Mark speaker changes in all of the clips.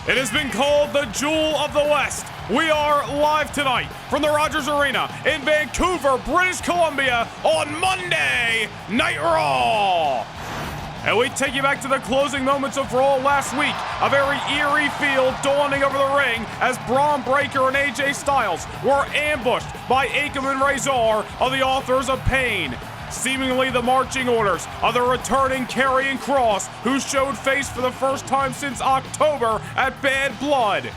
Speaker 1: It has been called the Jewel of the West. We are live tonight from the Rogers Arena in Vancouver, British Columbia on Monday Night Raw. And we take you back to the closing moments of Raw last week. A very eerie feel dawning over the ring as Bron Breakker and AJ Styles were ambushed by Akam and Rezar of the Authors of Pain. Seemingly the marching orders of the returning Karrion Kross, who showed face for the first time since October at Bad Blood.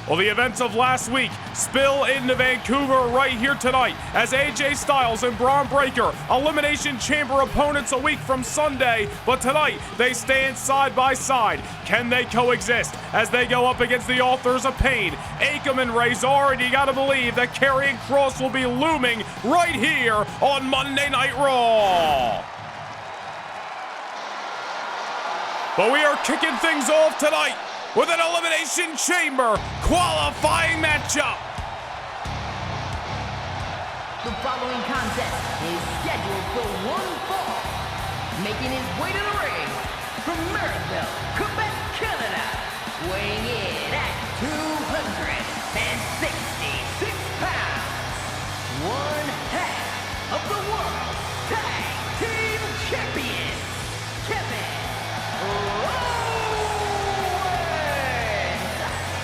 Speaker 1: Well, the events of last week spill into Vancouver right here tonight as AJ Styles and Bron Breakker, Elimination Chamber opponents a week from Sunday, but tonight they stand side by side. Can they coexist as they go up against the Authors of Pain, Akam and Rezar, and you gotta believe that Karrion Kross will be looming right here on Monday Night Raw. But we are kicking things off tonight with an Elimination Chamber qualifying matchup.
Speaker 2: The following contest is scheduled for one fall. Making his way to the ring from Marysville, Quebec, Canada, weighing in at 266 pounds, one half of the World Tag Team Champions, Kevin Owens.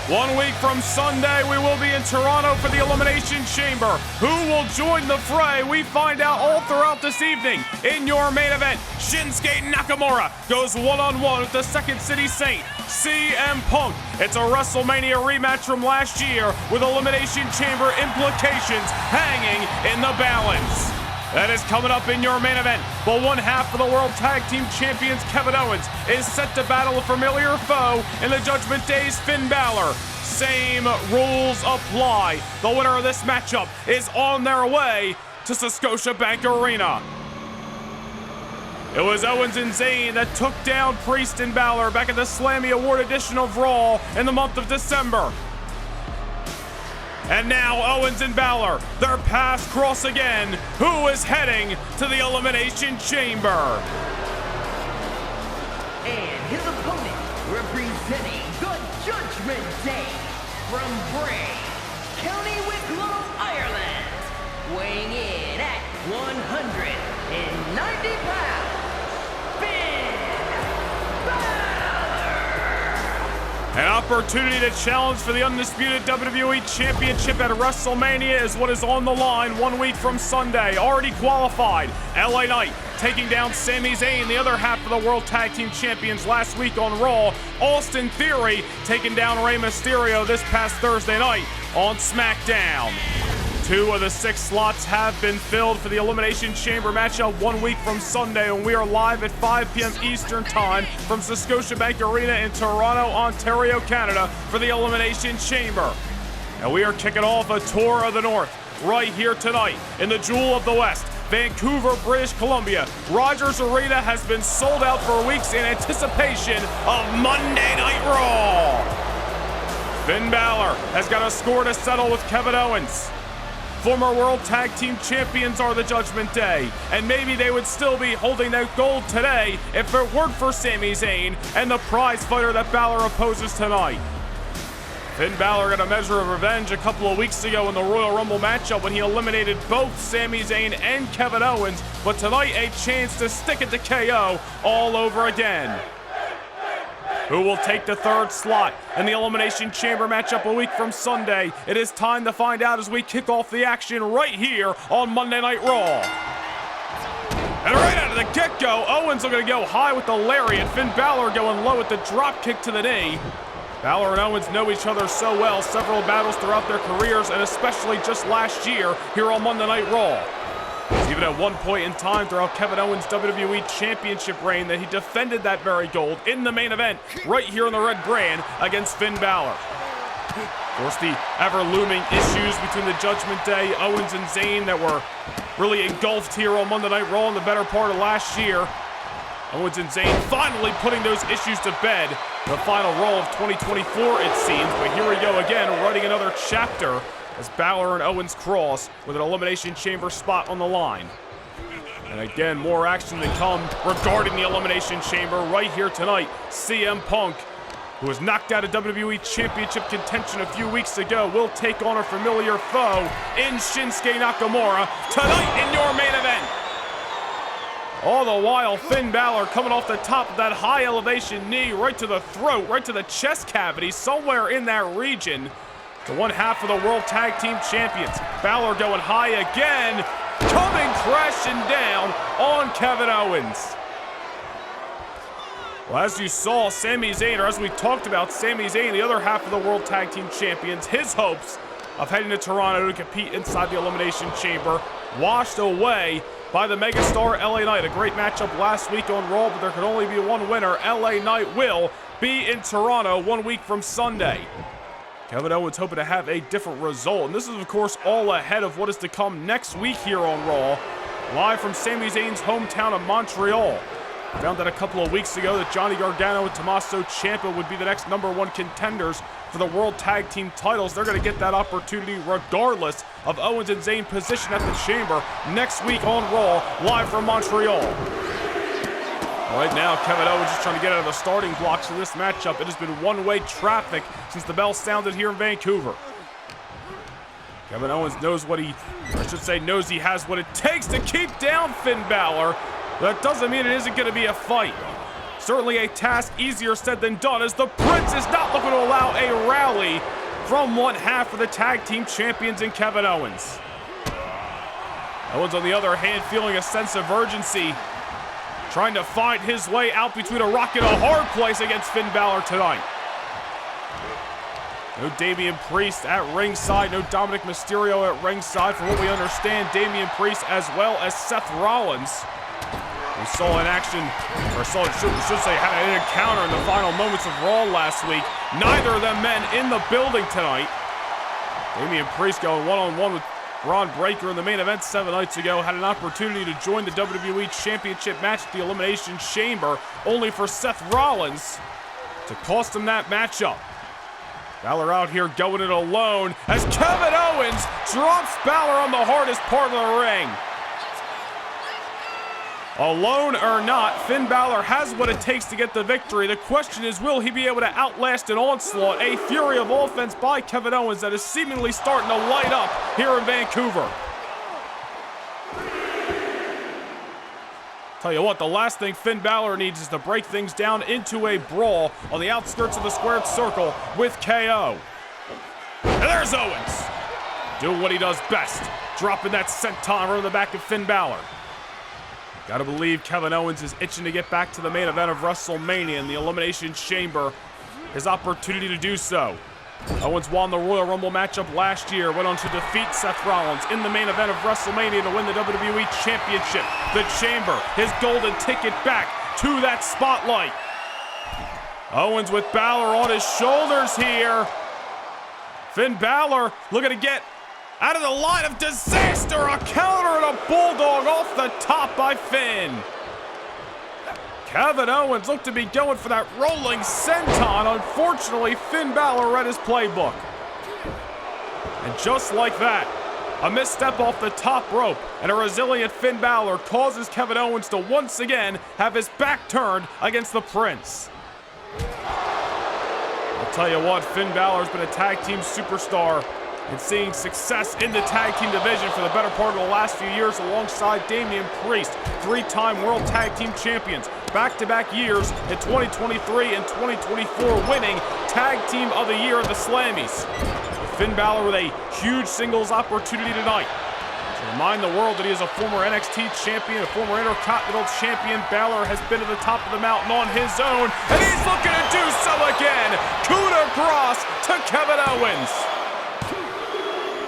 Speaker 1: 1 week from Sunday, we will be in Toronto for the Elimination Chamber. Who will join the fray? We find out all throughout this evening. In your main event, Shinsuke Nakamura goes one-on-one with the Second City Saint, CM Punk. It's a WrestleMania rematch from last year with Elimination Chamber implications hanging in the balance. That is coming up in your main event. But one half of the World Tag Team Champions, Kevin Owens, is set to battle a familiar foe in the Judgment Day's Finn Balor. Same rules apply. The winner of this matchup is on their way to Scotiabank Arena. It was Owens and Zayn that took down Priest and Balor back at the Slammy Award edition of Raw in the month of December. And now Owens and Balor, their paths cross again. Who is heading to the Elimination Chamber?
Speaker 2: And his opponent, representing the Judgment Day, from Bray, County Wicklow, Ireland, weighing in at 190 pounds, Finn Balor.
Speaker 1: An opportunity to challenge for the undisputed WWE Championship at WrestleMania is what is on the line 1 week from Sunday. Already qualified, LA Knight taking down Sami Zayn, the other half of the World Tag Team Champions last week on Raw. Austin Theory taking down Rey Mysterio this past Thursday night on SmackDown. 2 of the 6 slots have been filled for the Elimination Chamber matchup 1 week from Sunday, and we are live at 5 p.m. Eastern Time from Scotiabank Arena in Toronto, Ontario, Canada for the Elimination Chamber. And we are kicking off a tour of the North right here tonight in the Jewel of the West, Vancouver, British Columbia. Rogers Arena has been sold out for weeks in anticipation of Monday Night Raw. Finn Balor has got a score to settle with Kevin Owens. Former World Tag Team Champions are the Judgment Day, and maybe they would still be holding that gold today if it weren't for Sami Zayn and the prize fighter that Balor opposes tonight. Finn Balor got a measure of revenge a couple of weeks ago in the Royal Rumble matchup when he eliminated both Sami Zayn and Kevin Owens, but tonight a chance to stick it to KO all over again. Who will take the 3rd slot in the Elimination Chamber matchup a week from Sunday? It is time to find out as we kick off the action right here on Monday Night Raw. And right out of the get-go, Owens looking to go high with the lariat. Finn Balor going low with the drop kick to the knee. Balor and Owens know each other so well, several battles throughout their careers, and especially just last year here on Monday Night Raw. Even at one point in time throughout Kevin Owens' WWE Championship reign that he defended that very gold in the main event right here on the red brand against Finn Balor. Of course, the ever-looming issues between the Judgment Day, Owens and Zayn that were really engulfed here on Monday Night Raw in the better part of last year. Owens and Zayn finally putting those issues to bed the final roll of 2024, it seems. But here we go again, writing another chapter as Balor and Owens cross with an Elimination Chamber spot on the line. And again, more action to come regarding the Elimination Chamber right here tonight. CM Punk, who was knocked out of WWE Championship contention a few weeks ago, will take on a familiar foe in Shinsuke Nakamura tonight in your main event. All the while, Finn Balor coming off the top of that high elevation knee right to the throat, right to the chest cavity, somewhere in that region, to one half of the World Tag Team Champions. Balor going high again, coming crashing down on Kevin Owens. Well, as you saw, Sami Zayn, or as we talked about, Sami Zayn, the other half of the World Tag Team Champions, his hopes of heading to Toronto to compete inside the Elimination Chamber washed away by the megastar LA Knight. A great matchup last week on Raw, but there could only be one winner. LA Knight will be in Toronto 1 week from Sunday. Kevin Owens hoping to have a different result. And this is, of course, all ahead of what is to come next week here on Raw, live from Sami Zayn's hometown of Montreal. Found out a couple of weeks ago that Johnny Gargano and Tommaso Ciampa would be the next #1 contenders for the World Tag Team titles. They're going to get that opportunity regardless of Owens and Zayn position at the Chamber next week on Raw, live from Montreal. Right now, Kevin Owens is trying to get out of the starting blocks in this matchup. It has been one-way traffic since the bell sounded here in Vancouver. Kevin Owens knows knows he has what it takes to keep down Finn Balor. That doesn't mean it isn't going to be a fight. Certainly a task easier said than done, as the Prince is not looking to allow a rally from one half of the tag team champions in Kevin Owens. Owens, on the other hand, feeling a sense of urgency, trying to find his way out between a rock and a hard place against Finn Balor tonight. No Damian Priest at ringside, no Dominic Mysterio at ringside. From what we understand, Damian Priest as well as Seth Rollins, we saw in action, or should say had an encounter in the final moments of Raw last week. Neither of them men in the building tonight. Damian Priest going one-on-one with Bron Breakker in the main event 7 nights ago, had an opportunity to join the WWE Championship match at the Elimination Chamber, only for Seth Rollins to cost him that matchup. Balor out here going it alone as Kevin Owens drops Balor on the hardest part of the ring. Alone or not, Finn Balor has what it takes to get the victory. The question is, will he be able to outlast an onslaught, a fury of offense by Kevin Owens that is seemingly starting to light up here in Vancouver? Tell you what, the last thing Finn Balor needs is to break things down into a brawl on the outskirts of the squared circle with KO. And there's Owens, doing what he does best, dropping that senton on the back of Finn Balor. Gotta believe Kevin Owens is itching to get back to the main event of WrestleMania in the Elimination Chamber. His opportunity to do so. Owens won the Royal Rumble matchup last year, went on to defeat Seth Rollins in the main event of WrestleMania to win the WWE Championship. The Chamber, his golden ticket back to that spotlight. Owens with Balor on his shoulders here. Finn Balor looking to get out of the line of disaster. A counter and a bulldog off the top by Finn. Kevin Owens looked to be going for that rolling senton. Unfortunately, Finn Balor read his playbook. And just like that, a misstep off the top rope and a resilient Finn Balor causes Kevin Owens to once again have his back turned against the Prince. I'll tell you what, Finn Balor's been a tag team superstar and seeing success in the tag team division for the better part of the last few years alongside Damian Priest, 3-time World Tag Team Champions, back-to-back years in 2023 and 2024 winning Tag Team of the Year at the Slammies. Finn Balor with a huge singles opportunity tonight to remind the world that he is a former NXT champion, a former Intercontinental champion. Balor has been to the top of the mountain on his own, and he's looking to do so again. Coup de grace to Kevin Owens.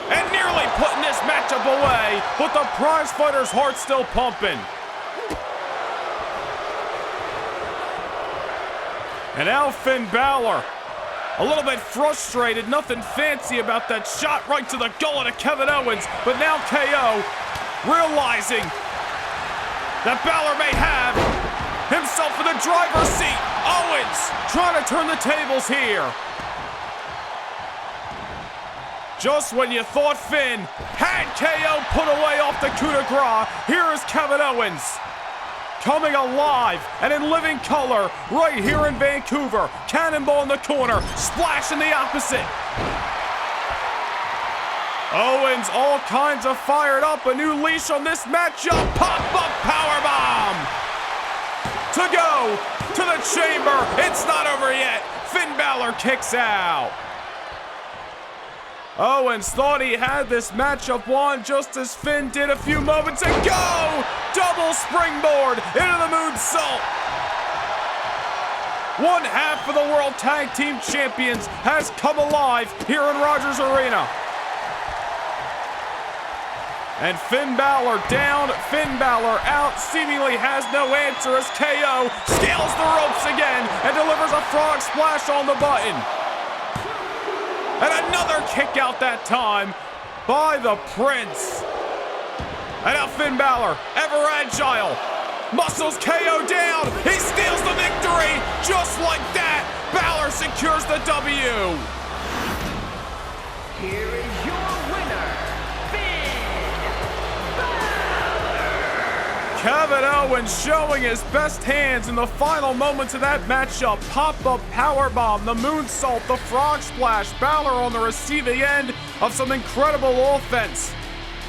Speaker 1: And nearly putting this matchup away, but the prize fighter's heart still pumping. And now Finn Balor, a little bit frustrated, nothing fancy about that shot right to the gullet of Kevin Owens, but now KO realizing that Balor may have himself in the driver's seat Owens trying to turn the tables here. Just when you thought Finn had KO put away off the coup de grace, here is Kevin Owens coming alive and in living color right here in Vancouver. Cannonball in the corner, splash in the opposite. Owens all kinds of fired up, a new leash on this matchup. Pop-up powerbomb to go to the chamber. It's not over yet. Finn Balor kicks out. Owens thought he had this matchup won just as Finn did a few moments ago. Double springboard into the moonsault. One half of the World Tag Team Champions has come alive here in Rogers Arena. And Finn Balor down, Finn Balor out, seemingly has no answer as KO scales the ropes again and delivers a frog splash on the button. And another kick out that time by the Prince. And now Finn Balor, ever agile, muscles KO down. He steals the victory. Just like that, Balor secures the W.
Speaker 2: Here is your winner, Finn Balor.
Speaker 1: Kevin Owens showing his best hands in the final moments of that matchup. Pop-up powerbomb, the moonsault, the frog splash. Balor on the receiving end of some incredible offense.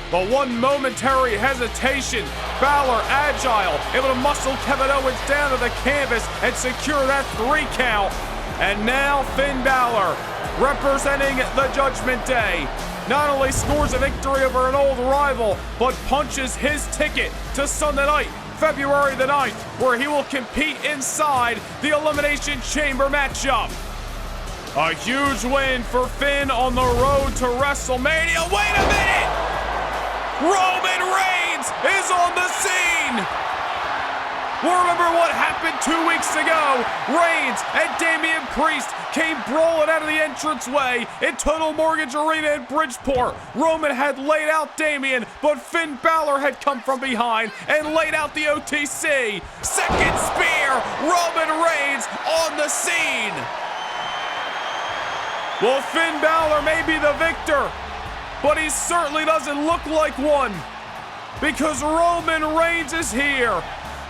Speaker 1: But one momentary hesitation. Balor agile, able to muscle Kevin Owens down to the canvas and secure that 3 count. And now Finn Balor, representing the Judgment Day, not only scores a victory over an old rival, but punches his ticket to Sunday night, February the 9th, where he will compete inside the Elimination Chamber matchup. A huge win for Finn on the road to WrestleMania. Wait a minute! Roman Reigns is on the scene! We'll remember what happened 2 weeks ago. Reigns and Damian Priest came brawling out of the entranceway in Total Mortgage Arena in Bridgeport. Roman had laid out Damian, but Finn Balor had come from behind and laid out the OTC. Second spear, Roman Reigns on the scene. Well, Finn Balor may be the victor, but he certainly doesn't look like one, because Roman Reigns is here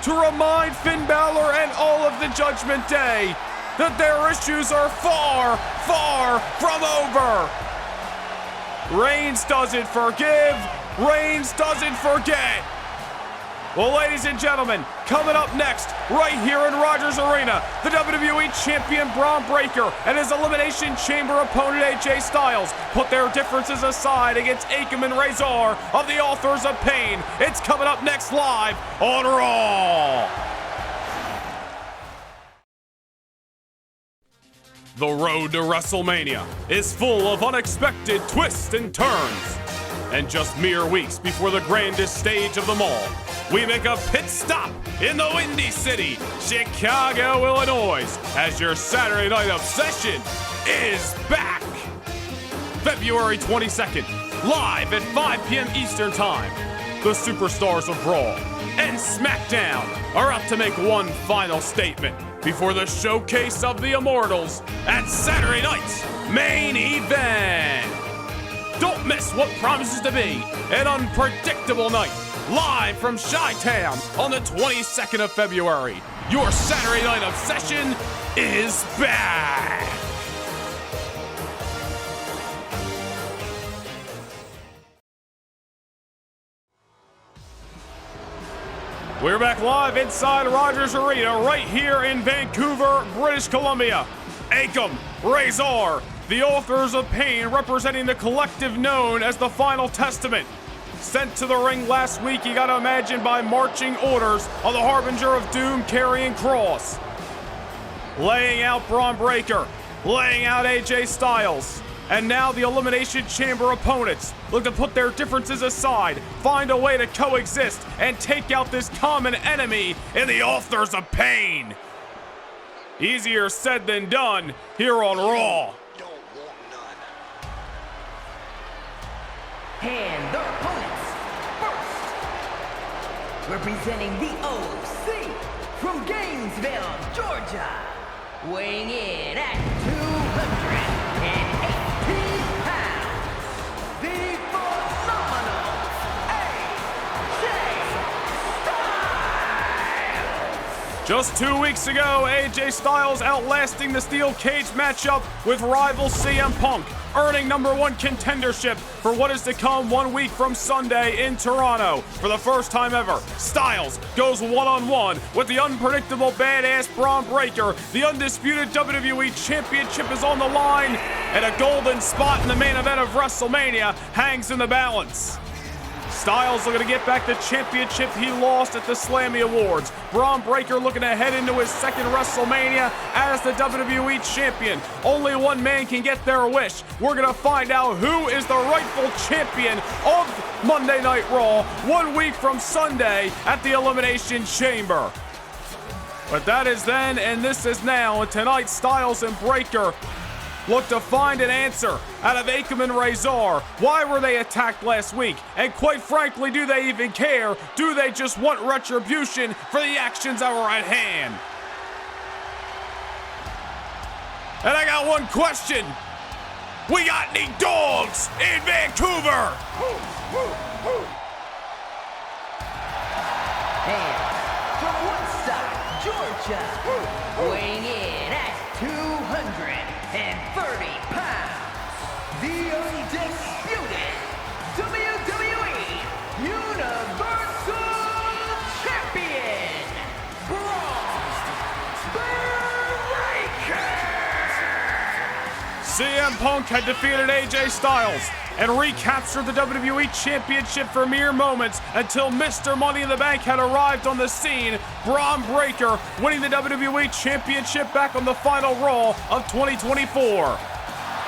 Speaker 1: to remind Finn Balor and all of the Judgment Day that their issues are far, far from over. Reigns doesn't forgive. Reigns doesn't forget. Well, ladies and gentlemen, coming up next, right here in Rogers Arena, the WWE Champion Bron Breakker and his Elimination Chamber opponent AJ Styles put their differences aside against Akam and Rezar of the Authors of Pain. It's coming up next live on Raw. The road to WrestleMania is full of unexpected twists and turns. And just mere weeks before the grandest stage of them all, we make a pit stop in the Windy City, Chicago, Illinois, as your Saturday Night Obsession is back. February 22nd, live at 5 p.m. Eastern Time, the superstars of Raw and SmackDown are out to make one final statement before the showcase of the Immortals at Saturday night's main event. Don't miss what promises to be an unpredictable night, live from Chi-Town on the 22nd of February. Your Saturday Night Obsession is back! We're back live inside Rogers Arena right here in Vancouver, British Columbia. Akam, Rezar, the Authors of Pain, representing the collective known as the Final Testament. Sent to the ring last week, you gotta imagine, by marching orders of the Harbinger of Doom, Karrion Kross. Laying out Bron Breakker, laying out AJ Styles. And now the Elimination Chamber opponents look to put their differences aside, find a way to coexist, and take out this common enemy in the Authors of Pain. Easier said than done here on Raw.
Speaker 2: And their opponents, first, representing the OC from Gainesville, Georgia, weighing in at 218 pounds, the phenomenal AJ Styles!
Speaker 1: Just 2 weeks ago, AJ Styles outlasting the steel cage matchup with rival CM Punk, earning #1 contendership for what is to come 1 week from Sunday in Toronto. For the first time ever, Styles goes one-on-one with the unpredictable badass Bron Breakker. The undisputed WWE Championship is on the line, and a golden spot in the main event of WrestleMania hangs in the balance. Styles looking to get back the championship he lost at the Slammy Awards. Bron Breakker looking to head into his second WrestleMania as the WWE Champion. Only one man can get their wish. We're going to find out who is the rightful champion of Monday Night Raw 1 week from Sunday at the Elimination Chamber. But that is then, and this is now. And tonight, Styles and Breakker look to find an answer out of Akam and Rezar. Why were they attacked last week? And quite frankly, do they even care? Do they just want retribution for the actions that were at hand? And I got one question. We got any dogs in Vancouver?
Speaker 2: And from Woodstock, Georgia, weighing in at 230 pounds, the undisputed WWE Universal Champion, Bron Breakker!
Speaker 1: CM Punk had defeated AJ Styles and recaptured the WWE Championship for mere moments until Mr. Money in the Bank had arrived on the scene. Bron Breakker winning the WWE Championship back on the final Raw of 2024.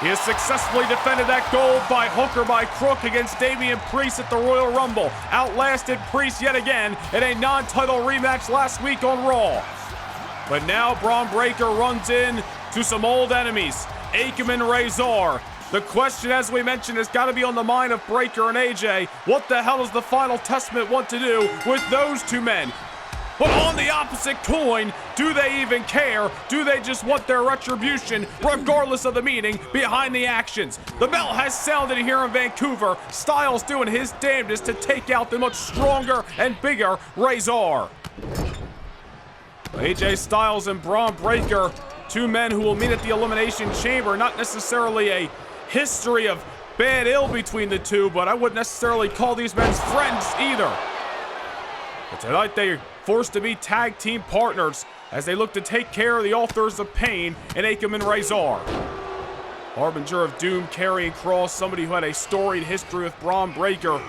Speaker 1: He has successfully defended that gold by hook or by crook against Damian Priest at the Royal Rumble. Outlasted Priest yet again in a non-title rematch last week on Raw. But now Bron Breakker runs in to some old enemies, Akam and Rezar. The question, as we mentioned, has got to be on the mind of Breakker and AJ. What the hell does the Final Testament want to do with those two men? But on the opposite coin, do they even care? Do they just want their retribution, regardless of the meaning behind the actions? The bell has sounded here in Vancouver. Styles doing his damnedest to take out the much stronger and bigger Rezar. AJ Styles and Bron Breakker, two men who will meet at the Elimination Chamber. Not necessarily a history of bad ill between the two, but I wouldn't necessarily call these men friends either. But tonight they are forced to be tag team partners as they look to take care of the authors of pain in Akam and Rezar. Harbinger of Doom, Karrion Kross, somebody who had a storied history with Bron Breakker,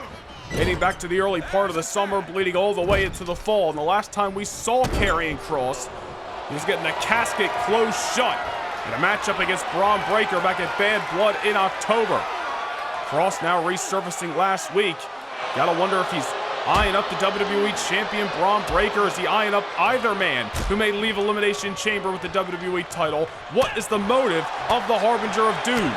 Speaker 1: dating back to the early part of the summer, bleeding all the way into the fall. And the last time we saw Karrion Kross, he was getting the casket closed shut in a matchup against Bron Breakker back at Bad Blood in October. Kross now resurfacing last week. Gotta wonder if he's eyeing up the WWE Champion Bron Breakker. Is he eyeing up either man who may leave Elimination Chamber with the WWE title? What is the motive of the Harbinger of Doom?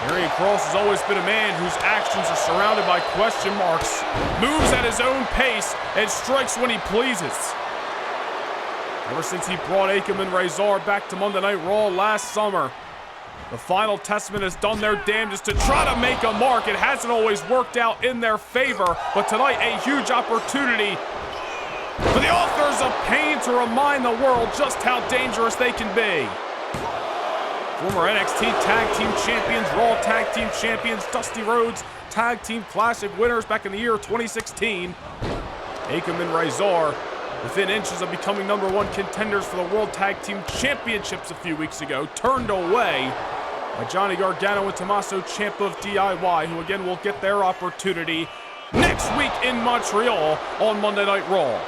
Speaker 1: Karrion Kross has always been a man whose actions are surrounded by question marks, moves at his own pace, and strikes when he pleases. Ever since he brought Akam and Rezar back to Monday Night Raw last summer, the Final Testament has done their damnedest to try to make a mark. It hasn't always worked out in their favor, but tonight a huge opportunity for the authors of pain to remind the world just how dangerous they can be. Former NXT Tag Team Champions, Raw Tag Team Champions, Dusty Rhodes Tag Team Classic winners back in the year 2016. Akam and Rezar within inches of becoming #1 contenders for the World Tag Team Championships a few weeks ago, turned away by Johnny Gargano and Tommaso Ciampa of DIY, who again will get their opportunity next week in Montreal on Monday Night Raw.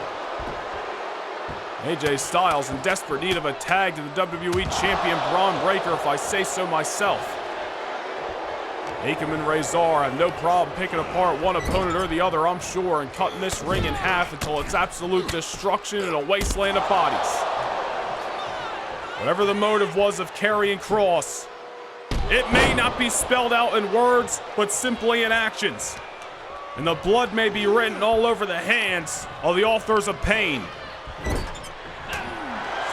Speaker 1: AJ Styles in desperate need of a tag to the WWE Champion Bron Breakker, if I say so myself. Akam and Rezar have no problem picking apart one opponent or the other, I'm sure, and cutting this ring in half until it's absolute destruction and a wasteland of bodies. Whatever the motive was of Karrion Kross, it may not be spelled out in words, but simply in actions. And the blood may be written all over the hands of the authors of pain.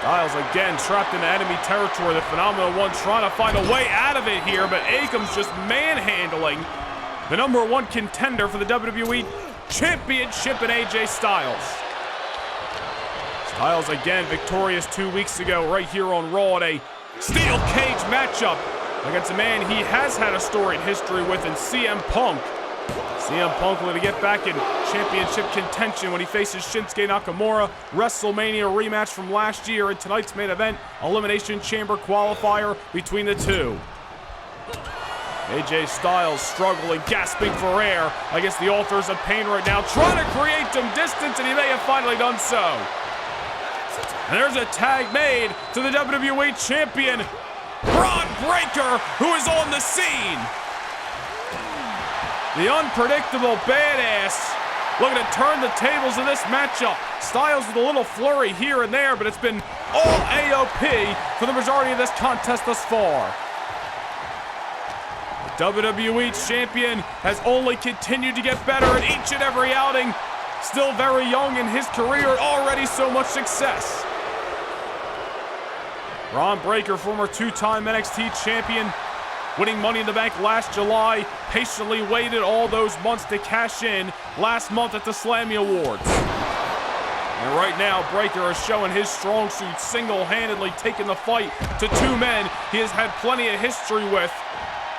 Speaker 1: Styles again trapped in enemy territory. The Phenomenal One trying to find a way out of it here, but Akam's just manhandling the #1 contender for the WWE Championship in AJ Styles. Styles again victorious 2 weeks ago right here on Raw at a steel cage matchup against a man he has had a storied history with in CM Punk. CM Punk looking to get back in championship contention when he faces Shinsuke Nakamura. WrestleMania rematch from last year in tonight's main event, Elimination Chamber qualifier between the two. AJ Styles struggling, gasping for air against the Authors of Pain right now, trying to create some distance, and he may have finally done so. And there's a tag made to the WWE Champion, Bron Breakker, who is on the scene. The unpredictable badass looking to turn the tables in this matchup. Styles with a little flurry here and there, but it's been all AOP for the majority of this contest thus far. The WWE Champion has only continued to get better in each and every outing. Still very young in his career, already so much success. Bron Breakker, former two-time NXT champion, winning Money in the Bank last July, patiently waited all those months to cash in last month at the Slammy Awards. And right now, Breakker is showing his strong suit, single-handedly taking the fight to two men he has had plenty of history with,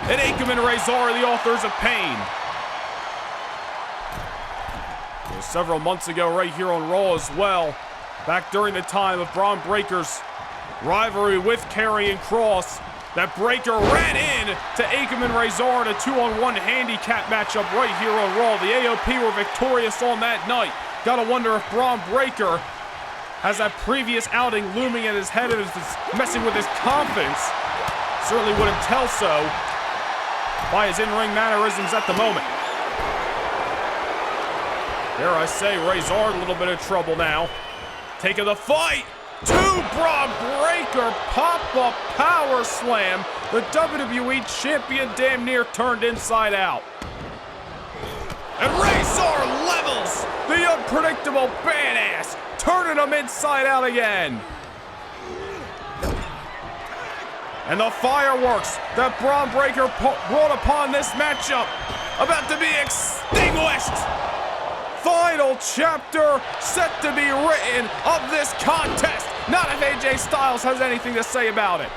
Speaker 1: and Akam and Rezar, the Authors of Pain. Several months ago, right here on Raw as well, back during the time of Bron Breakker's rivalry with Karrion Kross, that Breakker ran in to Akam and Rezar in a 2-on-1 handicap matchup right here on Raw. The AOP were victorious on that night. Gotta wonder if Bron Breakker has that previous outing looming in his head and is messing with his confidence. Certainly wouldn't tell so by his in-ring mannerisms at the moment. Dare I say, Rezar in a little bit of trouble now. Taking the fight to Bron Breakker, pop-up power slam. The WWE Champion damn near turned inside out. And Rezar levels the unpredictable badass, turning him inside out again. And the fireworks that Bron Breakker brought upon this matchup about to be extinguished. Final chapter set to be written of this contest. Not if AJ Styles has anything to say about it.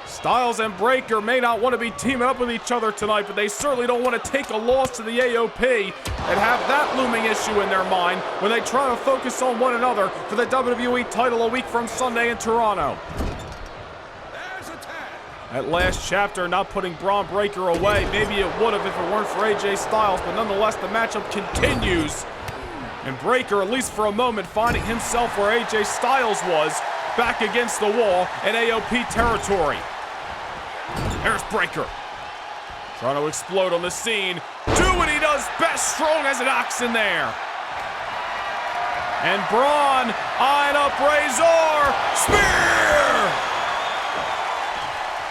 Speaker 1: Styles and Breakker may not want to be teaming up with each other tonight, but they certainly don't want to take a loss to the AOP and have that looming issue in their mind when they try to focus on one another for the WWE title a week from Sunday in Toronto. That last chapter not putting Bron Breakker away. Maybe it would have if it weren't for AJ Styles, but nonetheless the matchup continues. And Breakker, at least for a moment, finding himself where AJ Styles was, back against the wall in AOP territory. There's Breakker, trying to explode on the scene. Do what he does best, strong as an ox in there. And Bron eyeing up Rezar. Spear!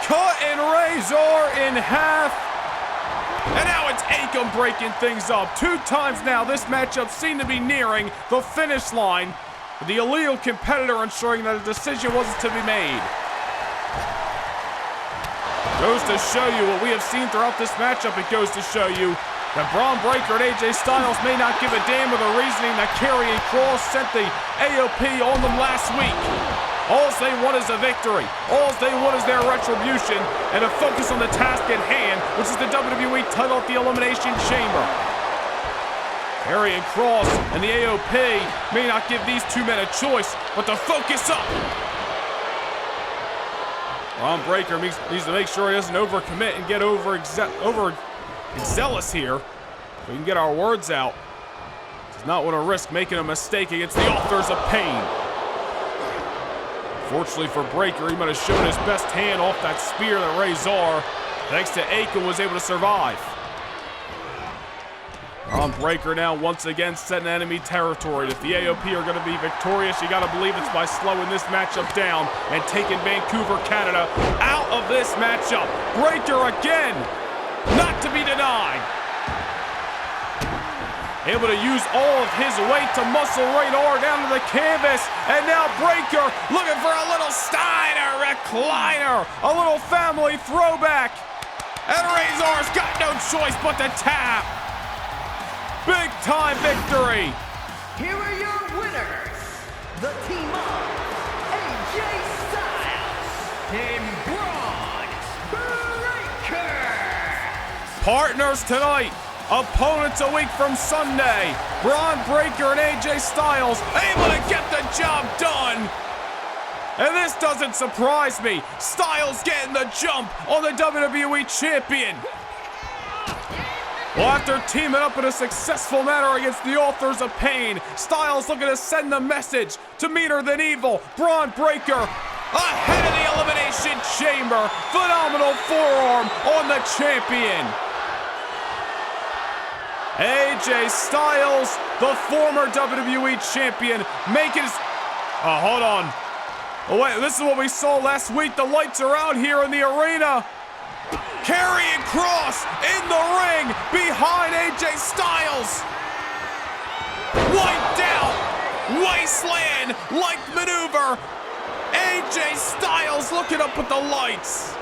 Speaker 1: Cutting Rezar in half. And now it's Akam breaking things up. 2 times now this matchup seemed to be nearing the finish line, with the illegal competitor ensuring that a decision wasn't to be made. Goes to show you what we have seen throughout this matchup. It goes to show you that Bron Breakker and AJ Styles may not give a damn with the reasoning that Karrion Kross sent the AOP on them last week. All they want is a victory. All they want is their retribution and a focus on the task at hand, which is the WWE title at the Elimination Chamber. Karrion Kross and the AOP may not give these two men a choice, but to focus up. Bron Breakker needs to make sure he doesn't overcommit and get overzealous here. We can get our words out. Does not want to risk making a mistake against the Authors of Pain. Fortunately for Breakker, he might have shown his best hand off that spear that Rezar, thanks to Akam, was able to survive. Bron Breakker now once again setting enemy territory. If the AOP are going to be victorious, you got to believe it's by slowing this matchup down and taking Vancouver, Canada out of this matchup. Breakker again, not to be denied. able to use all of his weight to muscle Rezar down to the canvas. And now Breakker looking for a little Steiner recliner, a little family throwback. And Rezar's got no choice but to tap. Big time victory.
Speaker 2: Here are your winners, the team of AJ Styles and Bron Breakker.
Speaker 1: Partners tonight, opponents a week from Sunday. Bron Breakker and AJ Styles able to get the job done. And this doesn't surprise me. Styles getting the jump on the WWE Champion. Well, after teaming up in a successful manner against the Authors of Pain, Styles looking to send the message to meaner than evil. Bron Breakker ahead of the Elimination Chamber. Phenomenal forearm on the champion. AJ Styles, the former WWE Champion, making his... Oh, hold on. Oh, wait, this is what we saw last week. The lights are out here in the arena. Karrion Kross in the ring behind AJ Styles. Wiped out. Wasteland-like maneuver. AJ Styles looking up at the lights.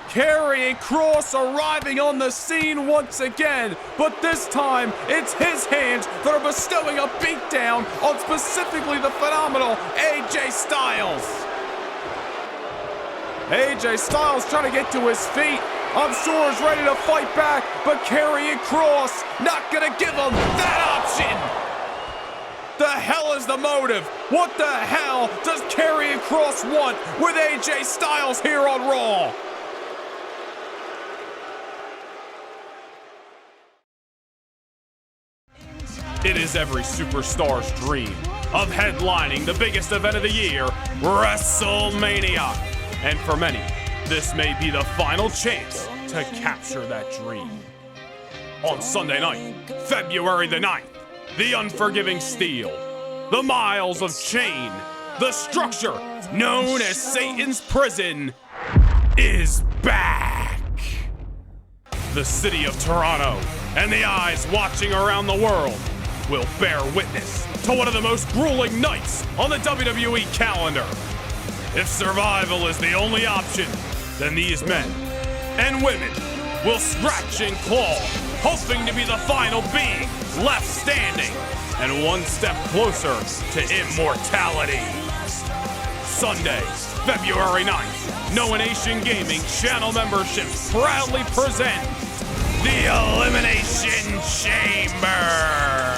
Speaker 1: Karrion Kross arriving on the scene once again, but this time it's his hands that are bestowing a beatdown on specifically the phenomenal AJ Styles. AJ Styles trying to get to his feet. I'm sure he's ready to fight back, but Karrion Kross not gonna give him that option. The hell is the motive? What the hell does Karrion Kross want with AJ Styles here on Raw? It is every superstar's dream of headlining the biggest event of the year, WrestleMania. And for many, this may be the final chance to capture that dream. On Sunday night, February the 9th, the unforgiving steel, the miles of chain, the structure known as Satan's prison is back. The city of Toronto and the eyes watching around the world will bear witness to one of the most grueling nights on the WWE calendar. If survival is the only option, then these men and women will scratch and claw, hoping to be the final being left standing and one step closer to immortality. Sunday, February 9th, Noah Nation Gaming channel memberships proudly present the Elimination Chamber.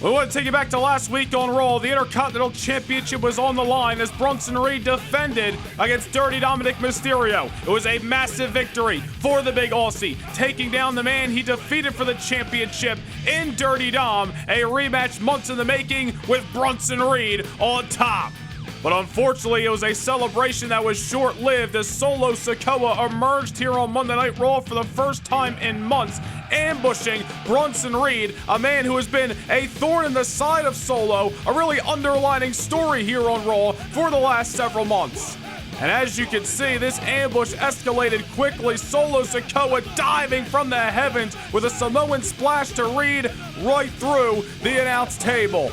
Speaker 1: We want to take you back to last week on Raw. The Intercontinental Championship was on the line as Bronson Reed defended against Dirty Dominic Mysterio. It was a massive victory for the Big Aussie, taking down the man he defeated for the championship in Dirty Dom. A rematch months in the making with Bronson Reed on top. But unfortunately, it was a celebration that was short-lived as Solo Sikoa emerged here on Monday Night Raw for the first time in months, ambushing Bronson Reed, a man who has been a thorn in the side of Solo, a really underlining story here on Raw for the last several months. And as you can see, this ambush escalated quickly. Solo Sikoa diving from the heavens with a Samoan splash to Reed right through the announce table.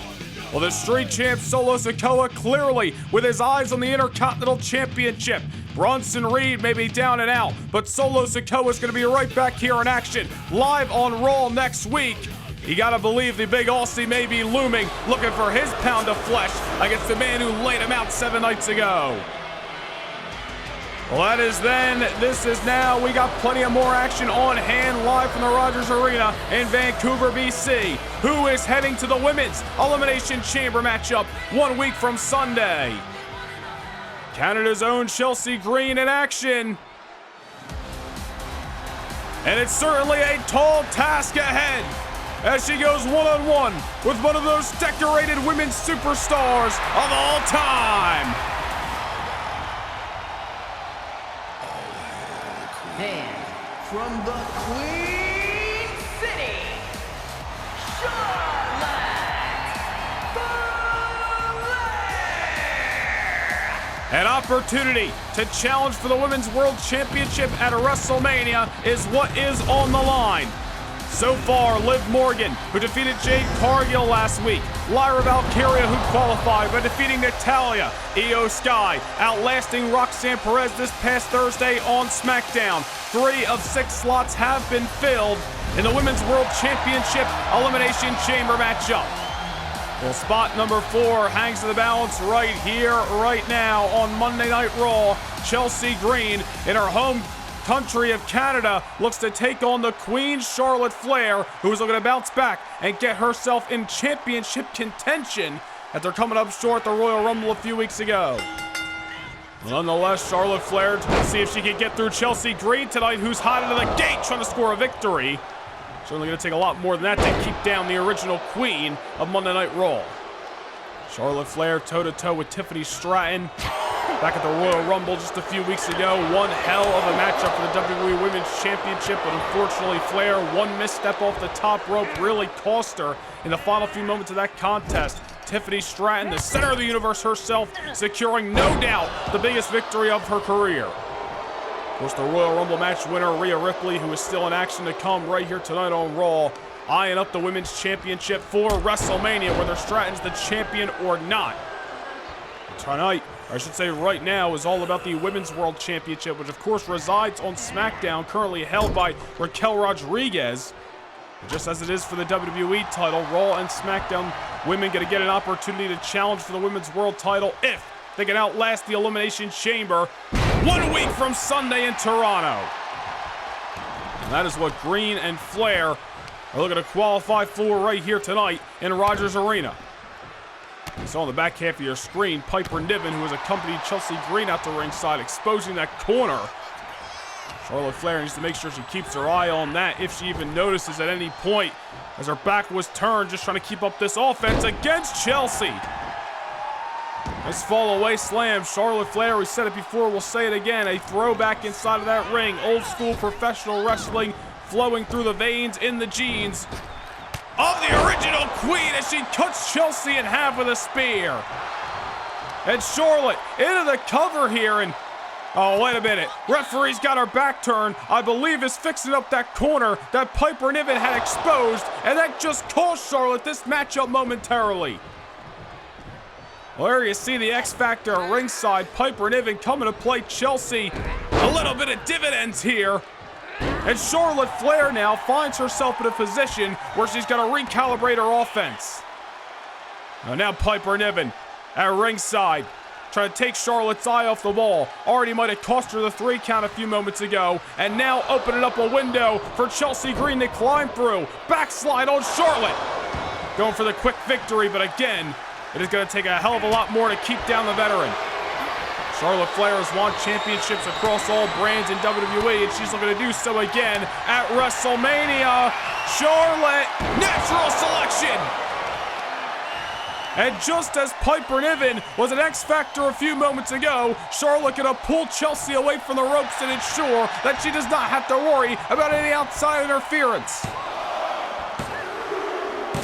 Speaker 1: Well, the Street Champ Solo Sikoa clearly with his eyes on the Intercontinental Championship. Bronson Reed may be down and out, but Solo Sikoa is going to be right back here in action, live on Raw next week. You gotta believe the Big Aussie may be looming, looking for his pound of flesh against the man who laid him out 7 nights ago. Well, that is then. This is now. We got plenty of more action on hand live from the Rogers Arena in Vancouver, BC. Who is heading to the Women's Elimination Chamber matchup 1 week from Sunday? Canada's own Chelsea Green in action. And it's certainly a tall task ahead as she goes one-on-one with one of those decorated women's superstars of all time.
Speaker 2: And from the Queen City, Charlotte Flair!
Speaker 1: An opportunity to challenge for the Women's World Championship at WrestleMania is what is on the line. So far, Liv Morgan, who defeated Jade Cargill last week, Lyra Valkyria, who qualified by defeating Natalya, Io Sky, outlasting Roxanne Perez this past Thursday on SmackDown. 3 of 6 slots have been filled in the Women's World Championship Elimination Chamber matchup. Well, spot number 4 hangs in the balance right here, right now on Monday Night Raw. Chelsea Green, in her home country of Canada, looks to take on the Queen Charlotte Flair, who is looking to bounce back and get herself in championship contention after coming up short at the Royal Rumble a few weeks ago. Nonetheless, Charlotte Flair, see if she can get through Chelsea Green tonight, who's hot into the gate trying to score a victory. Certainly going to take a lot more than that to keep down the original queen of Monday Night Raw. Charlotte Flair toe-to-toe with Tiffany Stratton back at the Royal Rumble just a few weeks ago. One hell of a matchup for the WWE Women's Championship, but unfortunately Flair, one misstep off the top rope really cost her in the final few moments of that contest. Tiffany Stratton, the center of the universe herself, securing no doubt the biggest victory of her career. Of course, the Royal Rumble match winner, Rhea Ripley, who is still in action to come right here tonight on Raw, eyeing up the Women's Championship for WrestleMania, whether Stratton's the champion or not. Tonight, or I should say right now, is all about the Women's World Championship, which of course resides on SmackDown, currently held by Raquel Rodriguez. Just as it is for the WWE title, Raw and SmackDown women going to get an opportunity to challenge for the Women's World title if they can outlast the Elimination Chamber 1 week from Sunday in Toronto. And that is what Green and Flair are looking to qualify for right here tonight in Rogers Arena. You saw on the back half of your screen, Piper Niven, who has accompanied Chelsea Green out to ringside, exposing that corner. Charlotte Flair needs to make sure she keeps her eye on that if she even notices at any point as her back was turned, just trying to keep up this offense against Chelsea. Nice fall away slam. Charlotte Flair, we said it before, we'll say it again. A throwback inside of that ring. Old school professional wrestling flowing through the veins in the jeans of the original queen as she cuts Chelsea in half with a spear. And Charlotte into the cover here, and oh, wait a minute. Referee's got her back turned. I believe is fixing up that corner that Piper Niven had exposed, and that just cost Charlotte this matchup momentarily. Well, there you see the X Factor ringside. Piper Niven coming to play Chelsea. A little bit of dividends here. And Charlotte Flair now finds herself in a position where she's got to recalibrate her offense. Now Piper Niven at ringside, trying to take Charlotte's eye off the ball. Already might have cost her the 3 count a few moments ago. And now opening up a window for Chelsea Green to climb through. Backslide on Charlotte. Going for the quick victory, but again, it is going to take a hell of a lot more to keep down the veteran. Charlotte Flair has won championships across all brands in WWE, and she's looking to do so again at WrestleMania. Charlotte, natural selection! And just as Piper Niven was an X Factor a few moments ago, Charlotte gonna pull Chelsea away from the ropes and ensure that she does not have to worry about any outside interference.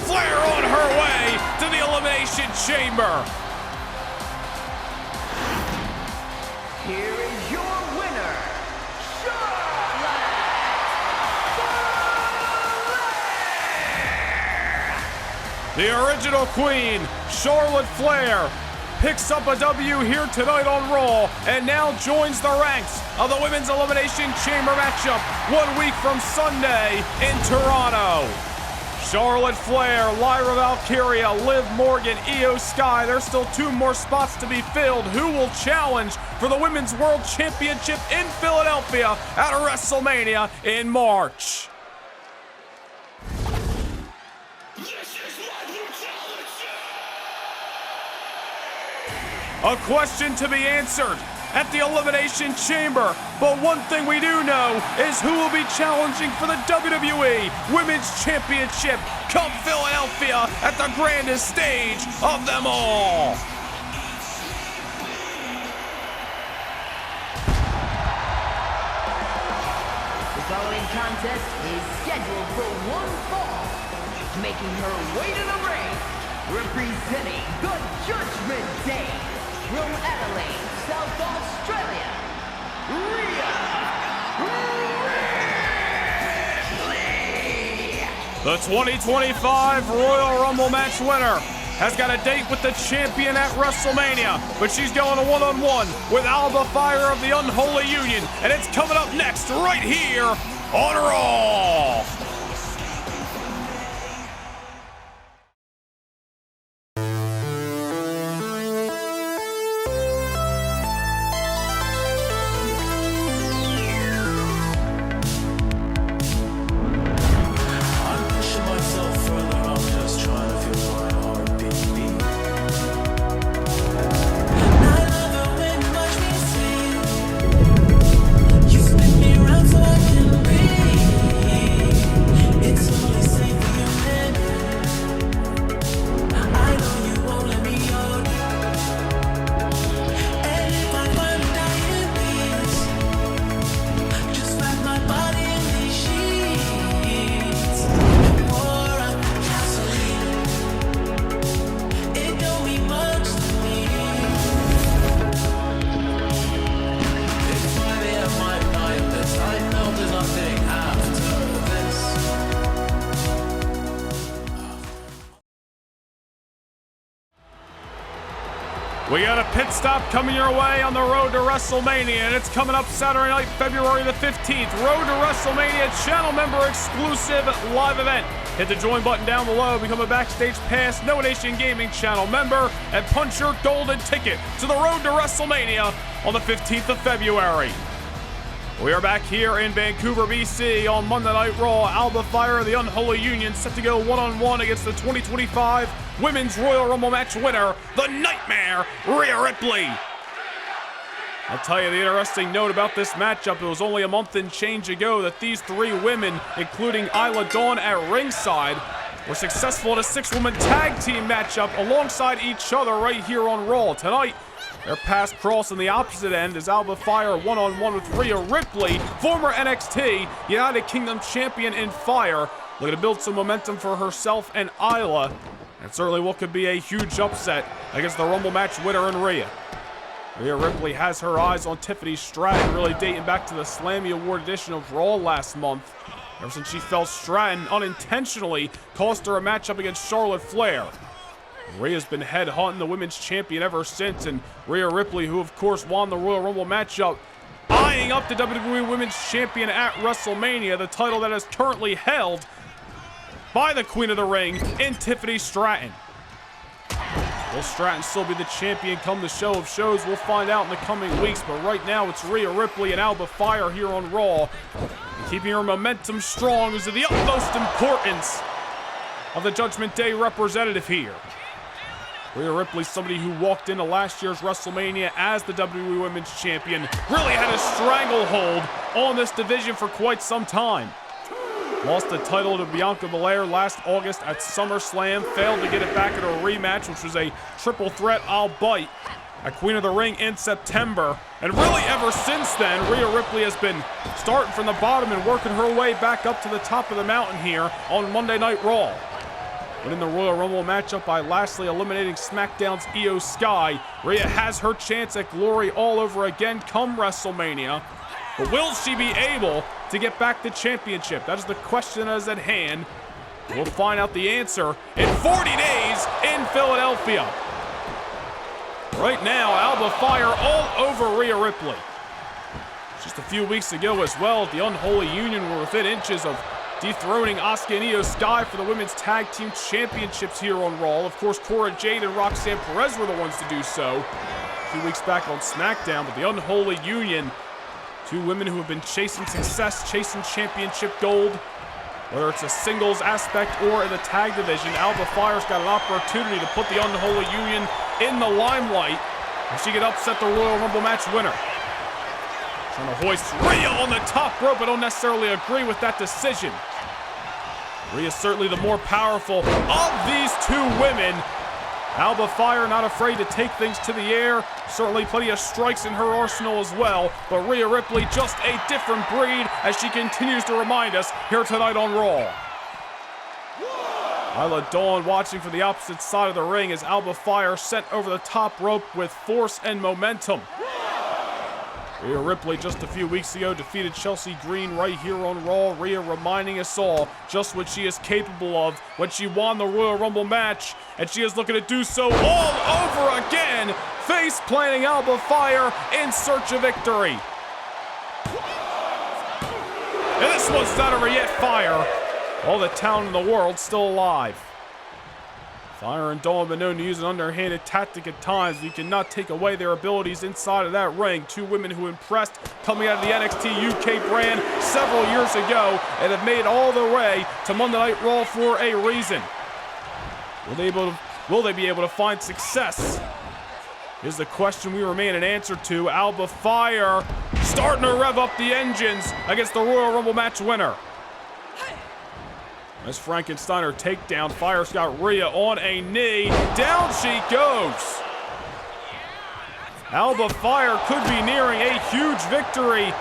Speaker 1: Flair on her way to the Elimination Chamber.
Speaker 2: Here is your winner, Charlotte Flair!
Speaker 1: The original queen, Charlotte Flair, picks up a W here tonight on Raw and now joins the ranks of the Women's Elimination Chamber matchup 1 week from Sunday in Toronto. Charlotte Flair, Lyra Valkyria, Liv Morgan, Io Sky. There's still 2 more spots to be filled. Who will challenge for the Women's World Championship in Philadelphia at WrestleMania in March? A question to be answered at the Elimination Chamber. But one thing we do know is who will be challenging for the WWE Women's Championship come Philadelphia at the grandest stage of them all.
Speaker 2: The following contest is scheduled for one fall. Making her way to the ring, representing the Judgment Day, From Adelaide, South Australia, Rhea Ripley.
Speaker 1: The 2025 Royal Rumble match winner has got a date with the champion at WrestleMania, but she's going a one-on-one with Alba Fyre of the Unholy Union, and it's coming up next right here on Raw. We got a pit stop coming your way on the road to WrestleMania, and it's coming up Saturday night, February the 15th. Road to WrestleMania, channel member exclusive live event. Hit the join button down below, become a Backstage Pass No Nation Gaming channel member, and punch your golden ticket to the road to WrestleMania on the 15th of February. We are back here in Vancouver, BC on Monday Night Raw. Alba Fyre of the Unholy Union set to go one-on-one against the 2025 Women's Royal Rumble match winner, the Nightmare, Rhea Ripley. I'll tell you the interesting note about this matchup, it was only a month and change ago that these three women, including Isla Dawn at ringside, were successful in a six-woman tag team matchup alongside each other right here on Raw. Tonight, their paths cross on the opposite end as Alba Fyre one-on-one with Rhea Ripley, former NXT United Kingdom champion in Fyre, looking to build some momentum for herself and Isla, and certainly what could be a huge upset against the Rumble match winner in Rhea. Rhea Ripley has her eyes on Tiffany Stratton, really dating back to the Slammy Award edition of Raw last month. Ever since she felt Stratton unintentionally cost her a matchup against Charlotte Flair. Rhea's been headhunting the women's champion ever since, and Rhea Ripley, who of course won the Royal Rumble matchup, eyeing up the WWE Women's Champion at WrestleMania, the title that is currently held by the Queen of the Ring in Tiffany Stratton. Will Stratton still be the champion come the show of shows? We'll find out in the coming weeks, but right now it's Rhea Ripley and Alba Fyre here on Raw. And keeping her momentum strong is of the utmost importance of the Judgment Day representative here. Rhea Ripley, somebody who walked into last year's WrestleMania as the WWE Women's Champion, really had a stranglehold on this division for quite some time. Lost the title to Bianca Belair last August at SummerSlam, failed to get it back in a rematch, which was a triple threat I'll bite at Queen of the Ring in September. And really ever since then, Rhea Ripley has been starting from the bottom and working her way back up to the top of the mountain here on Monday Night Raw. Winning the Royal Rumble matchup by lastly eliminating SmackDown's Io Sky, Rhea has her chance at glory all over again come WrestleMania. But will she be able to get back the championship? That is the question that is at hand. We'll find out the answer in 40 days in Philadelphia. Right now, Alba Fyre all over Rhea Ripley. Just a few weeks ago as well, the Unholy Union were within inches of dethroning Asuka and Io Sky for the Women's Tag Team Championships here on Raw. Of course, Cora Jade and Roxanne Perez were the ones to do so a few weeks back on SmackDown, but the Unholy Union, two women who have been chasing success, chasing championship gold, whether it's a singles aspect or in the tag division. Alba Fyre's got an opportunity to put the Unholy Union in the limelight if she could upset the Royal Rumble match winner. Trying to hoist Rhea on the top rope, but don't necessarily agree with that decision. Rhea's certainly the more powerful of these two women. Alba Fyre not afraid to take things to the air. Certainly plenty of strikes in her arsenal as well. But Rhea Ripley just a different breed as she continues to remind us here tonight on Raw. Isla Dawn watching from the opposite side of the ring as Alba Fyre sent over the top rope with force and momentum. Rhea Ripley just a few weeks ago defeated Chelsea Green right here on Raw. Rhea reminding us all just what she is capable of when she won the Royal Rumble match, and she is looking to do so all over again, face planting Alba Fyre in search of victory. And this one's not over yet, Fyre. All the talent in the world still alive. Fyre and Dawn have been known to use an underhanded tactic at times. You cannot take away their abilities inside of that ring. Two women who impressed coming out of the NXT UK brand several years ago and have made all the way to Monday Night Raw for a reason. Will they be able to find success? Is the question we remain an answer to. Alba Fyre starting to rev up the engines against the Royal Rumble match winner. As Frankensteiner takedown, Fyre's got Rhea on a knee. Down she goes. Alba Fyre could be nearing a huge victory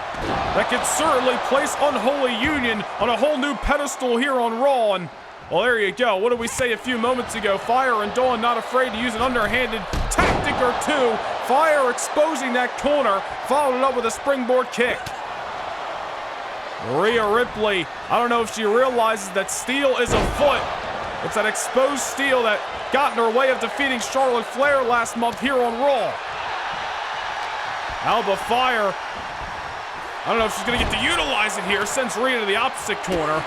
Speaker 1: that could certainly place Unholy Union on a whole new pedestal here on Raw. And, well, there you go. What did we say a few moments ago? Fyre and Dawn not afraid to use an underhanded tactic or two. Fyre exposing that corner, followed it up with a springboard kick. Rhea Ripley, I don't know if she realizes that steel is afoot. It's that exposed steel that got in her way of defeating Charlotte Flair last month here on Raw. Alba Fyre, I don't know if she's going to get to utilize it here. Sends Rhea to the opposite corner.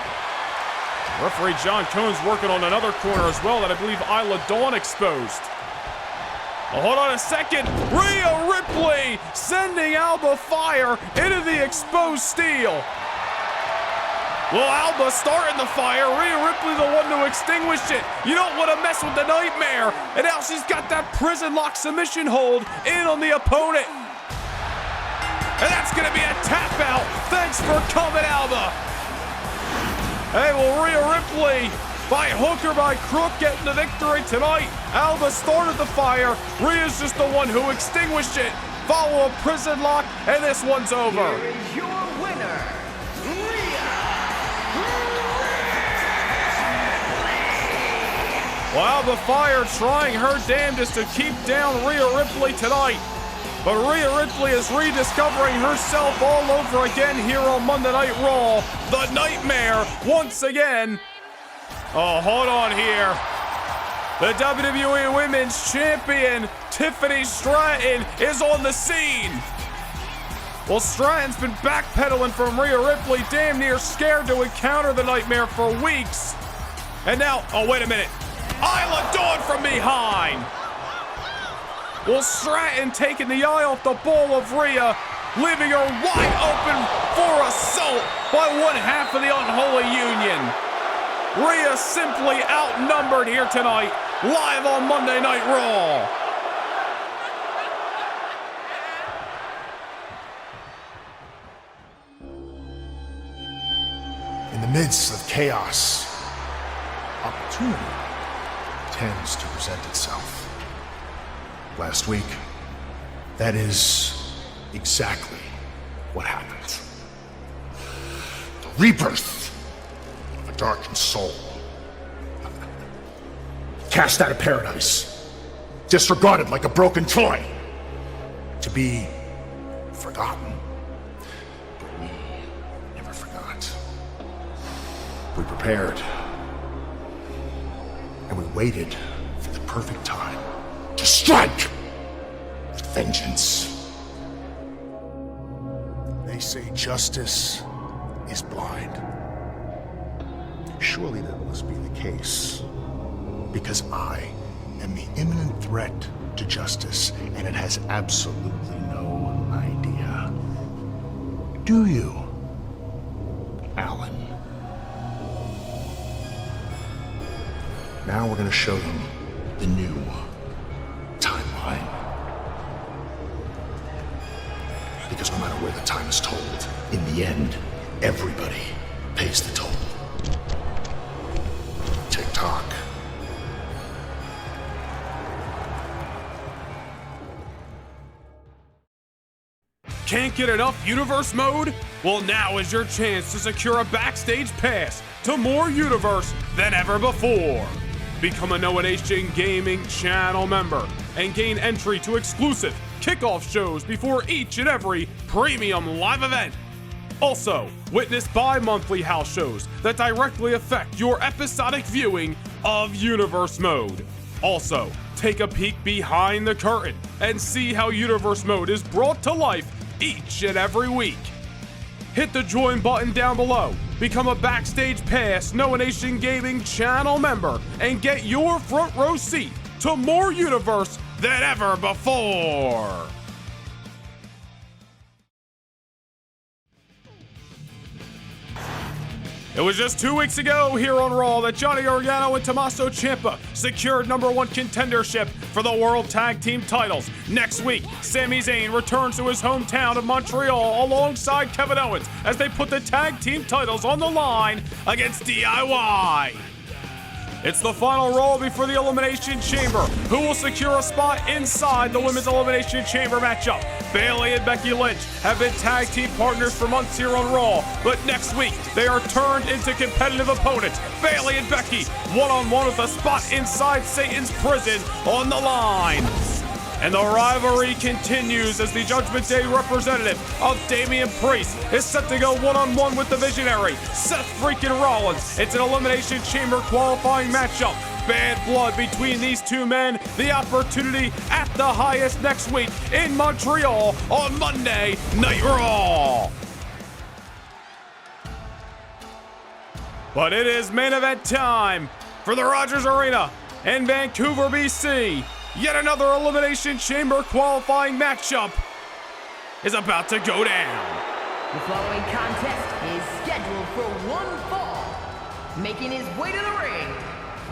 Speaker 1: Referee John Cohn's working on another corner as well that I believe Isla Dawn exposed. Well, hold on a second. Rhea Ripley sending Alba Fyre into the exposed steel. Well, Alba starting the fire. Rhea Ripley the one to extinguish it. You don't want to mess with the Nightmare. And now she's got that prison lock submission hold in on the opponent. And that's going to be a tap out. Thanks for coming, Alba. Hey, well, Rhea Ripley, by hook or by crook, getting the victory tonight. Alba started the fire. Rhea's just the one who extinguished it. Follow a prison lock, and this one's over.
Speaker 2: Here is your winner,
Speaker 1: Well, Alba Fyre trying her damnedest to keep down Rhea Ripley tonight. But Rhea Ripley is rediscovering herself all over again here on Monday Night Raw. The Nightmare, once again. Oh, hold on here. The WWE Women's Champion, Tiffany Stratton, is on the scene. Well, Stratton's been backpedaling from Rhea Ripley, damn near scared to encounter the Nightmare for weeks. And now, oh, wait a minute. Isla Dawn from behind. Well, Stratton taking the eye off the ball of Rhea, leaving her wide open for assault by one half of the Unholy Union. Rhea simply outnumbered here tonight, live on Monday Night Raw.
Speaker 3: In the midst of chaos, opportunity tends to present itself. Last week, that is exactly what happened. The rebirth of a darkened soul. Cast out of paradise, disregarded like a broken toy, to be forgotten. But we never forgot. We prepared, and we waited for the perfect time to strike with vengeance. They say justice is blind. Surely that must be the case, because I am the imminent threat to justice, and it has absolutely no idea. Do you, Alan? Now we're going to show them the new timeline. Because no matter where the time is told, in the end, everybody pays the toll. Tick-tock.
Speaker 1: Can't get enough Universe Mode? Well, now is your chance to secure a backstage pass to more Universe than ever before. Become a Noah Nation Gaming channel member and gain entry to exclusive kickoff shows before each and every premium live event. Also, witness bi-monthly house shows that directly affect your episodic viewing of Universe Mode. Also, take a peek behind the curtain and see how Universe Mode is brought to life each and every week. Hit the join button down below, become a Backstage Pass Noah Nation Gaming channel member, and get your front row seat to more Universe than ever before. It was just 2 weeks ago here on Raw that Johnny Gargano and Tommaso Ciampa secured #1 contendership for the World Tag Team titles. Next week, Sami Zayn returns to his hometown of Montreal alongside Kevin Owens as they put the tag team titles on the line against DIY. It's the final Raw before the Elimination Chamber. Who will secure a spot inside the Women's Elimination Chamber matchup? Bayley and Becky Lynch have been tag team partners for months here on Raw, but next week they are turned into competitive opponents. Bayley and Becky one-on-one with a spot inside Satan's prison on the line. And the rivalry continues as the Judgment Day representative of Damian Priest is set to go one-on-one with the visionary Seth freaking Rollins. It's an Elimination Chamber qualifying matchup. Bad blood between these two men. The opportunity at the highest next week in Montreal on Monday Night Raw. But it is main event time for the Rogers Arena in Vancouver, BC. Yet another Elimination Chamber qualifying matchup is about to go down.
Speaker 2: The following contest is scheduled for one fall. Making his way to the ring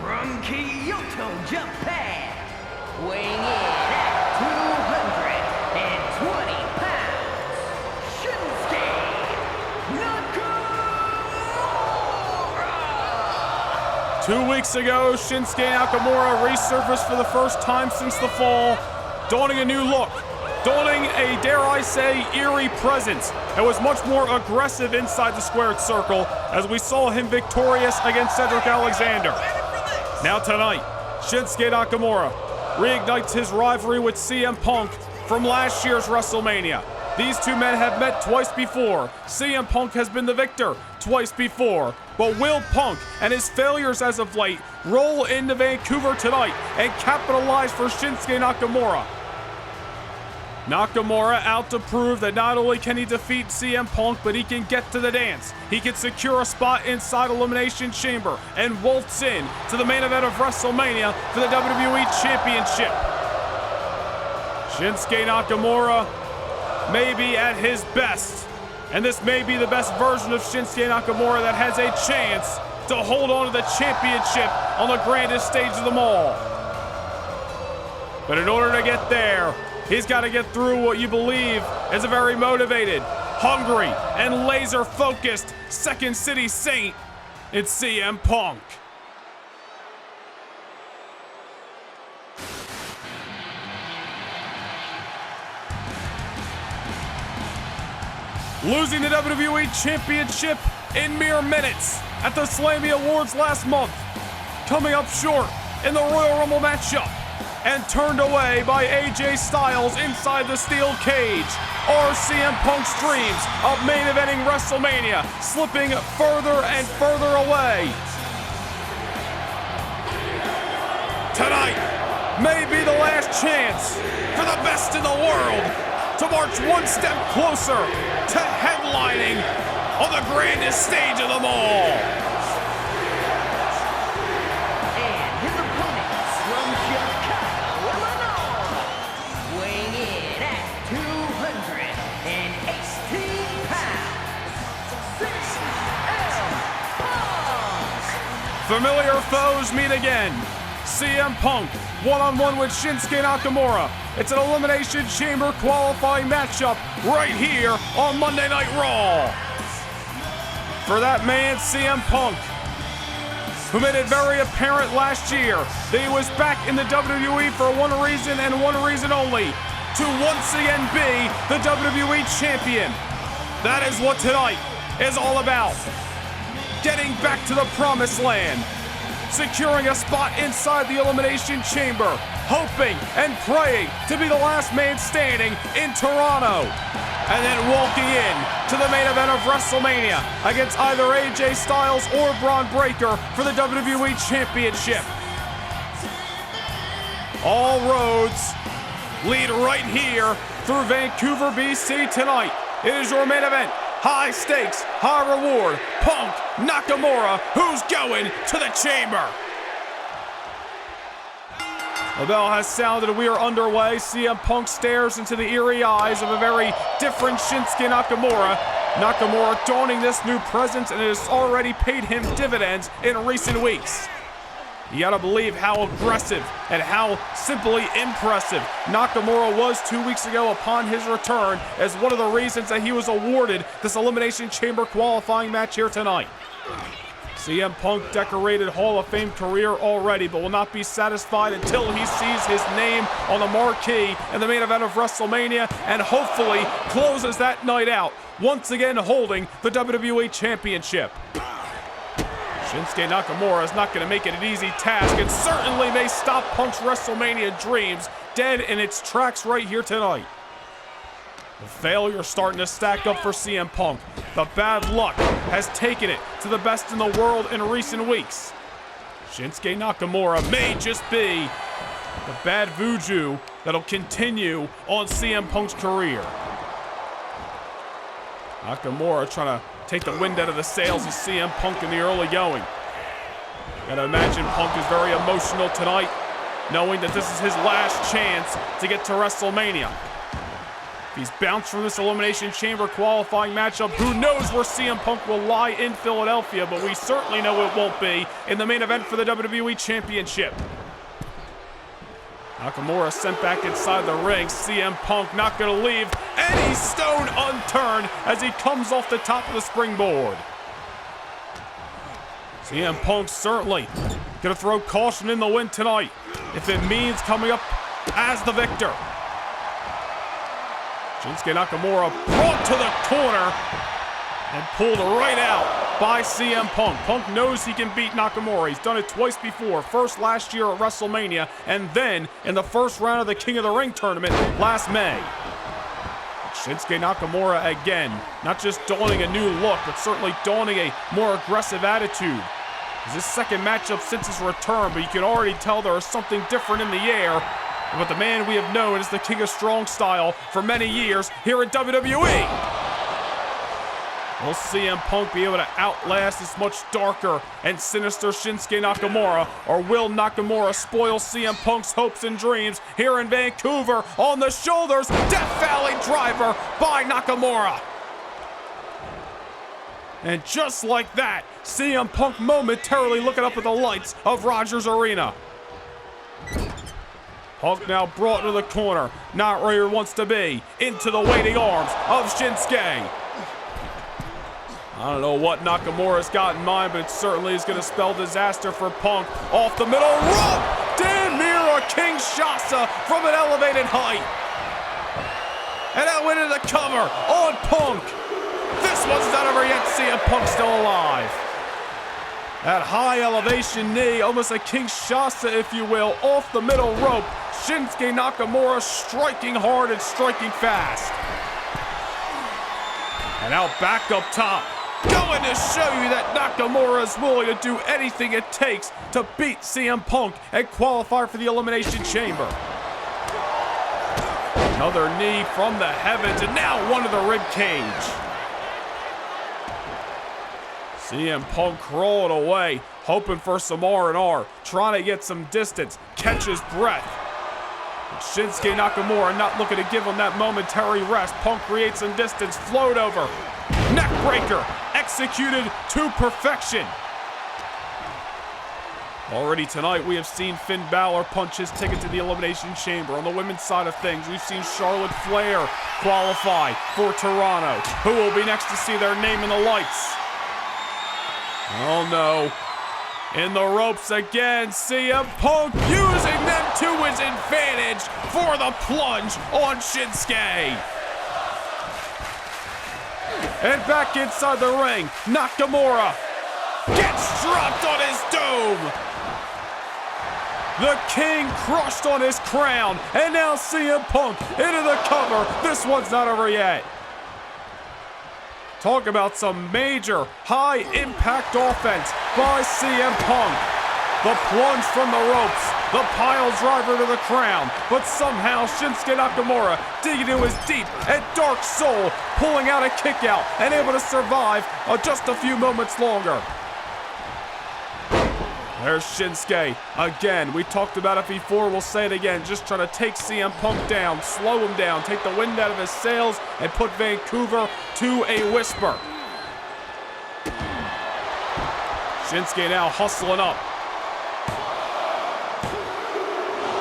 Speaker 2: from Kyoto, Japan. Weighing in at 220 pounds, Shinsuke Nakamura!
Speaker 1: 2 weeks ago, Shinsuke Nakamura resurfaced for the first time since the fall, donning a new look, donning a, dare I say, eerie presence. It was much more aggressive inside the squared circle as we saw him victorious against Cedric Alexander. Now tonight, Shinsuke Nakamura reignites his rivalry with CM Punk from last year's WrestleMania. These two men have met twice before. CM Punk has been the victor twice before. But will Punk and his failures as of late roll into Vancouver tonight and capitalize for Shinsuke Nakamura? Nakamura out to prove that not only can he defeat CM Punk, but he can get to the dance. He can secure a spot inside Elimination Chamber and waltz in to the main event of WrestleMania for the WWE Championship. Shinsuke Nakamura may be at his best, and this may be the best version of Shinsuke Nakamura that has a chance to hold on to the championship on the grandest stage of them all. But in order to get there, he's got to get through what you believe is a very motivated, hungry, and laser-focused Second City Saint in CM Punk. Losing the WWE Championship in mere minutes at the Slammy Awards last month. Coming up short in the Royal Rumble matchup. And turned away by AJ Styles inside the steel cage. Are CM Punk's dreams of main eventing WrestleMania slipping further and further away? Tonight may be the last chance for the best in the world to march one step closer to headlining on the grandest stage of them all.
Speaker 2: And his opponents from Chicago, Illinois, weighing in at 218 pounds, CM Punk.
Speaker 1: Familiar foes meet again. CM Punk one-on-one with Shinsuke Nakamura. It's an Elimination Chamber qualifying matchup right here on Monday Night Raw. For that man, CM Punk, who made it very apparent last year that he was back in the WWE for one reason and one reason only, to once again be the WWE Champion. That is what tonight is all about. Getting back to the promised land, securing a spot inside the Elimination Chamber, hoping and praying to be the last man standing in Toronto, and then walking in to the main event of WrestleMania against either AJ Styles or Bron Breakker for the WWE Championship. All roads lead right here through Vancouver, BC tonight. It is your main event. High stakes, high reward. Punk Nakamura, who's going to the chamber. The bell has sounded and we are underway. CM Punk stares into the eerie eyes of a very different Shinsuke Nakamura. Nakamura donning this new presence, and it has already paid him dividends in recent weeks. You gotta believe how aggressive and how simply impressive Nakamura was 2 weeks ago upon his return, as one of the reasons that he was awarded this Elimination Chamber qualifying match here tonight. CM Punk decorated Hall of Fame career already, but will not be satisfied until he sees his name on the marquee in the main event of WrestleMania, and hopefully closes that night out, once again holding the WWE Championship. Shinsuke Nakamura is not going to make it an easy task, and certainly may stop Punk's WrestleMania dreams dead in its tracks right here tonight. The failure starting to stack up for CM Punk. The bad luck has taken it to the best in the world in recent weeks. Shinsuke Nakamura may just be the bad voodoo that'll continue on CM Punk's career. Nakamura trying to take the wind out of the sails of CM Punk in the early going. Gotta imagine Punk is very emotional tonight, knowing that this is his last chance to get to WrestleMania. If he's bounced from this Elimination Chamber qualifying matchup, who knows where CM Punk will lie in Philadelphia, but we certainly know it won't be in the main event for the WWE Championship. Nakamura sent back inside the ring. CM Punk not going to leave any stone unturned as he comes off the top of the springboard. CM Punk certainly going to throw caution in the wind tonight if it means coming up as the victor. Shinsuke Nakamura brought to the corner and pulled right out by CM Punk. Punk knows he can beat Nakamura. He's done it twice before. First last year at WrestleMania, and then in the first round of the King of the Ring tournament last May. Shinsuke Nakamura again, not just donning a new look, but certainly donning a more aggressive attitude. It's his second matchup since his return, but you can already tell there is something different in the air. But the man we have known as the King of Strong Style for many years here in WWE. Will CM Punk be able to outlast this much darker and sinister Shinsuke Nakamura, or will Nakamura spoil CM Punk's hopes and dreams here in Vancouver on the shoulders? Death Valley driver by Nakamura. And just like that, CM Punk momentarily looking up at the lights of Rogers Arena. Punk now brought to the corner, not where he wants to be, into the waiting arms of Shinsuke. I don't know what Nakamura's got in mind, but it certainly is going to spell disaster for Punk. Off the middle rope! Damn near a Kinshasa from an elevated height. And that went into the cover on Punk. This one's not over yet. CM Punk still alive. That high elevation knee, almost a Kinshasa, if you will, off the middle rope. Shinsuke Nakamura striking hard and striking fast. And now back up top. Going to show you that Nakamura is willing to do anything it takes to beat CM Punk and qualify for the Elimination Chamber. Another knee from the heavens, and now one to the rib cage. CM Punk crawling away, hoping for some R&R, trying to get some distance, catch his breath. But Shinsuke Nakamura not looking to give him that momentary rest. Punk creates some distance, float over. Neck breaker, executed to perfection. Already tonight, we have seen Finn Balor punch his ticket to the Elimination Chamber. On the women's side of things, we've seen Charlotte Flair qualify for Toronto. Who will be next to see their name in the lights? Oh no. In the ropes again, CM Punk using them to his advantage for the plunge on Shinsuke. And back inside the ring, Nakamura gets dropped on his dome. The King crushed on his crown, and now CM Punk into the cover. This one's not over yet. Talk about some major high-impact offense by CM Punk. The plunge from the ropes, the pile driver to the crown, but somehow Shinsuke Nakamura digging into his deep and dark soul, pulling out a kick out and able to survive just a few moments longer. There's Shinsuke again. We talked about it before, we'll say it again. Just trying to take CM Punk down, slow him down, take the wind out of his sails, and put Vancouver to a whisper. Shinsuke now hustling up.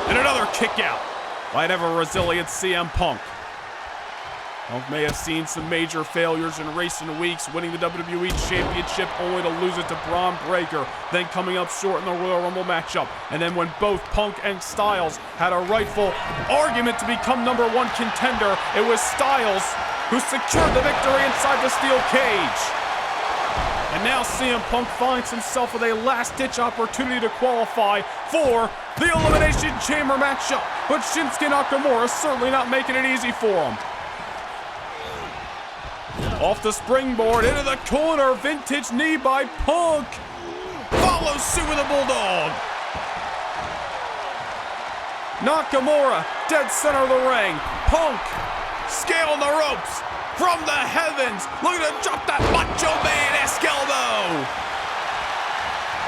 Speaker 1: And another kick out by ever resilient CM Punk. Punk may have seen some major failures in recent weeks, winning the WWE Championship only to lose it to Bron Breakker, then coming up short in the Royal Rumble matchup. And then when both Punk and Styles had a rightful argument to become #1 contender, it was Styles who secured the victory inside the steel cage. And now CM Punk finds himself with a last-ditch opportunity to qualify for the Elimination Chamber matchup. But Shinsuke Nakamura is certainly not making it easy for him. Off the springboard, into the corner, vintage knee by Punk. Follows suit with a bulldog. Nakamura, dead center of the ring. Punk, scaling the ropes from the heavens. Looking to drop that Macho Man-esque elbow.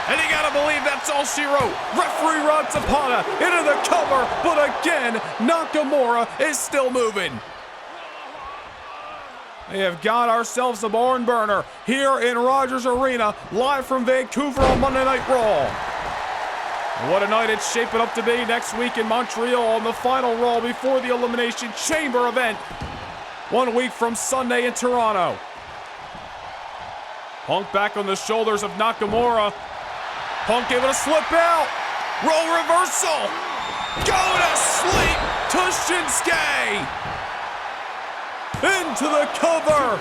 Speaker 1: And you gotta believe that's all she wrote. Referee Rod Zapata into the cover, but again, Nakamura is still moving. We have got ourselves a barn burner here in Rogers Arena, live from Vancouver on Monday Night Raw. What a night it's shaping up to be next week in Montreal on the final Raw before the Elimination Chamber event. 1 week from Sunday in Toronto. Punk back on the shoulders of Nakamura. Punk able to slip out. Roll reversal. Go to sleep to Shinsuke. Into the cover.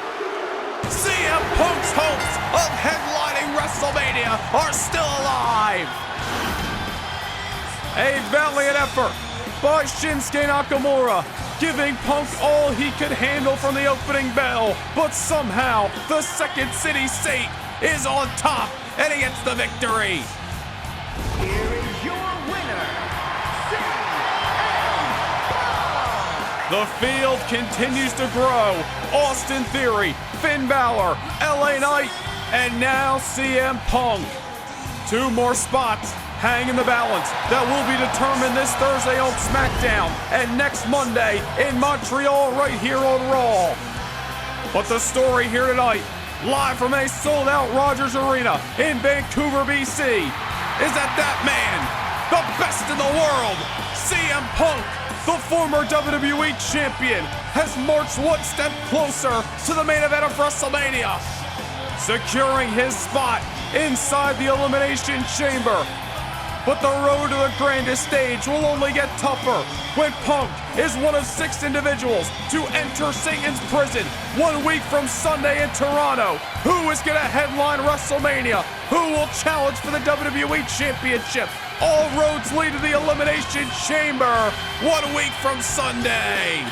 Speaker 1: CM Punk's hopes of headlining WrestleMania are still alive. A valiant effort by Shinsuke Nakamura, giving Punk all he could handle from the opening bell, but somehow the Second City Saint is on top and he gets the victory.
Speaker 2: Here is your winner,
Speaker 1: The field continues to grow. Austin Theory, Finn Balor, LA Knight, and now CM Punk. 2 more spots hang in the balance that will be determined this Thursday on SmackDown and next Monday in Montreal right here on Raw. But the story here tonight, live from a sold-out Rogers Arena in Vancouver, BC, is that man, the best in the world, CM Punk, the former WWE Champion, has marched 1 step closer to the main event of WrestleMania, securing his spot inside the Elimination Chamber. But the road to the grandest stage will only get tougher when Punk is one of 6 individuals to enter Satan's prison 1 week from Sunday in Toronto. Who is going to headline WrestleMania? Who will challenge for the WWE Championship? All roads lead to the Elimination Chamber 1 week from Sunday.